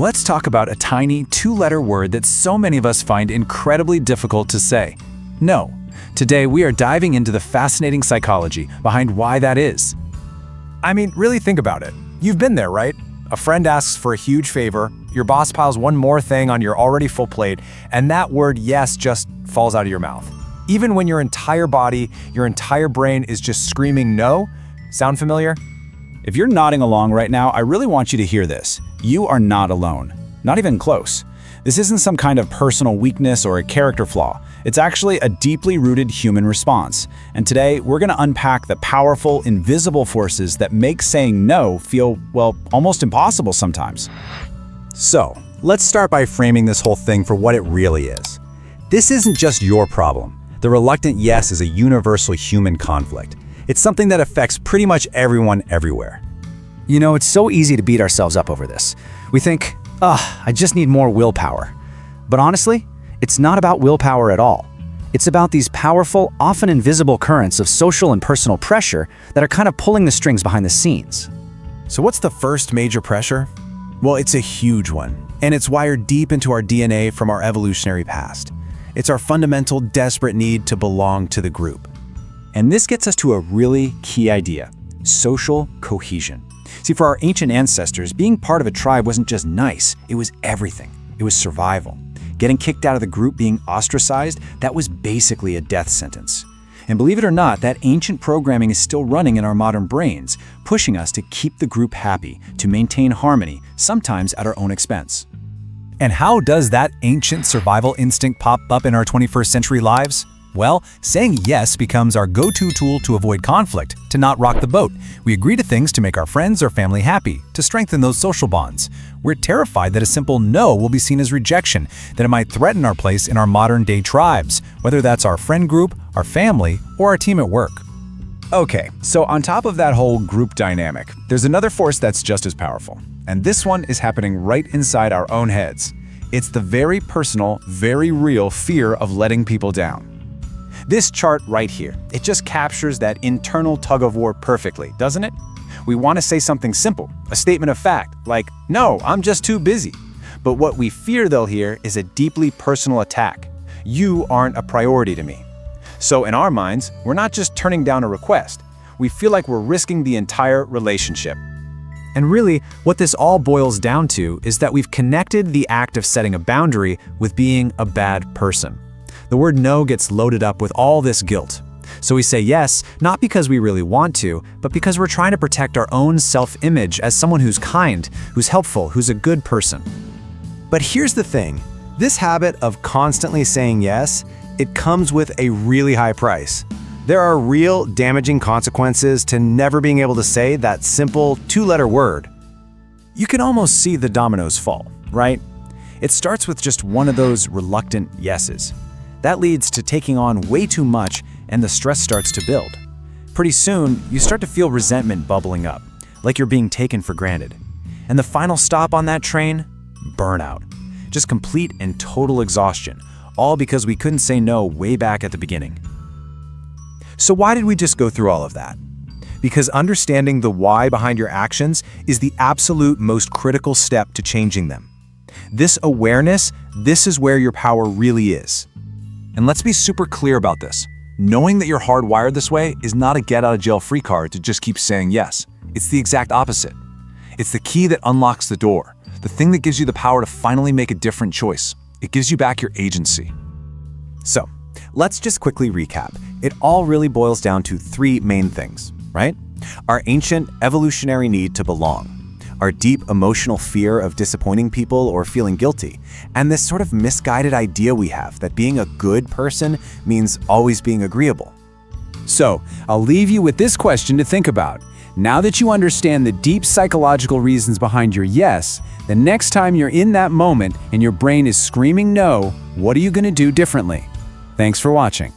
Let's talk about a tiny two-letter word that so many of us find incredibly difficult to say. No. Today, we are diving into the fascinating psychology behind why that is. I mean, really think about it. You've been there, right? A friend asks for a huge favor, your boss piles one more thing on your already full plate, and that word yes just falls out of your mouth. Even when your entire body, your entire brain is just screaming no. Sound familiar? If you're nodding along right now, I really want you to hear this. You are not alone. Not even close. This isn't some kind of personal weakness or a character flaw. It's actually a deeply rooted human response. And today, we're going to unpack the powerful, invisible forces that make saying no feel, well, almost impossible sometimes. So, let's start by framing this whole thing for what it really is. This isn't just your problem. The reluctant yes is a universal human conflict. It's something that affects pretty much everyone everywhere. You know, it's so easy to beat ourselves up over this. We think, I just need more willpower. But honestly, it's not about willpower at all. It's about these powerful, often invisible currents of social and personal pressure that are kind of pulling the strings behind the scenes. So what's the first major pressure? Well, it's a huge one, and it's wired deep into our DNA from our evolutionary past. It's our fundamental, desperate need to belong to the group. And this gets us to a really key idea: social cohesion. See, for our ancient ancestors, being part of a tribe wasn't just nice, it was everything. It was survival. Getting kicked out of the group, being ostracized, that was basically a death sentence. And believe it or not, that ancient programming is still running in our modern brains, pushing us to keep the group happy, to maintain harmony, sometimes at our own expense. And how does that ancient survival instinct pop up in our 21st century lives? Well, saying yes becomes our go-to tool to avoid conflict, to not rock the boat. We agree to things to make our friends or family happy, to strengthen those social bonds. We're terrified that a simple no will be seen as rejection, that it might threaten our place in our modern-day tribes, whether that's our friend group, our family, or our team at work. Okay, so on top of that whole group dynamic, there's another force that's just as powerful. And this one is happening right inside our own heads. It's the very personal, very real fear of letting people down. This chart right here, it just captures that internal tug-of-war perfectly, doesn't it? We want to say something simple, a statement of fact, like, no, I'm just too busy. But what we fear they'll hear is a deeply personal attack. You aren't a priority to me. So in our minds, we're not just turning down a request. We feel like we're risking the entire relationship. And really, what this all boils down to is that we've connected the act of setting a boundary with being a bad person. The word no gets loaded up with all this guilt. So we say yes, not because we really want to, but because we're trying to protect our own self-image as someone who's kind, who's helpful, who's a good person. But here's the thing. This habit of constantly saying yes, it comes with a really high price. There are real damaging consequences to never being able to say that simple two-letter word. You can almost see the dominoes fall, right? It starts with just one of those reluctant yeses. That leads to taking on way too much, and the stress starts to build. Pretty soon, you start to feel resentment bubbling up, like you're being taken for granted. And the final stop on that train? Burnout. Just complete and total exhaustion, all because we couldn't say no way back at the beginning. So why did we just go through all of that? Because understanding the why behind your actions is the absolute most critical step to changing them. This awareness, this is where your power really is. And let's be super clear about this. Knowing that you're hardwired this way is not a get-out-of-jail-free card to just keep saying yes. It's the exact opposite. It's the key that unlocks the door, the thing that gives you the power to finally make a different choice. It gives you back your agency. So, let's just quickly recap. It all really boils down to three main things, right? Our ancient evolutionary need to belong, our deep emotional fear of disappointing people or feeling guilty, and this sort of misguided idea we have that being a good person means always being agreeable. So, I'll leave you with this question to think about. Now that you understand the deep psychological reasons behind your yes, the next time you're in that moment and your brain is screaming no, what are you going to do differently? Thanks for watching.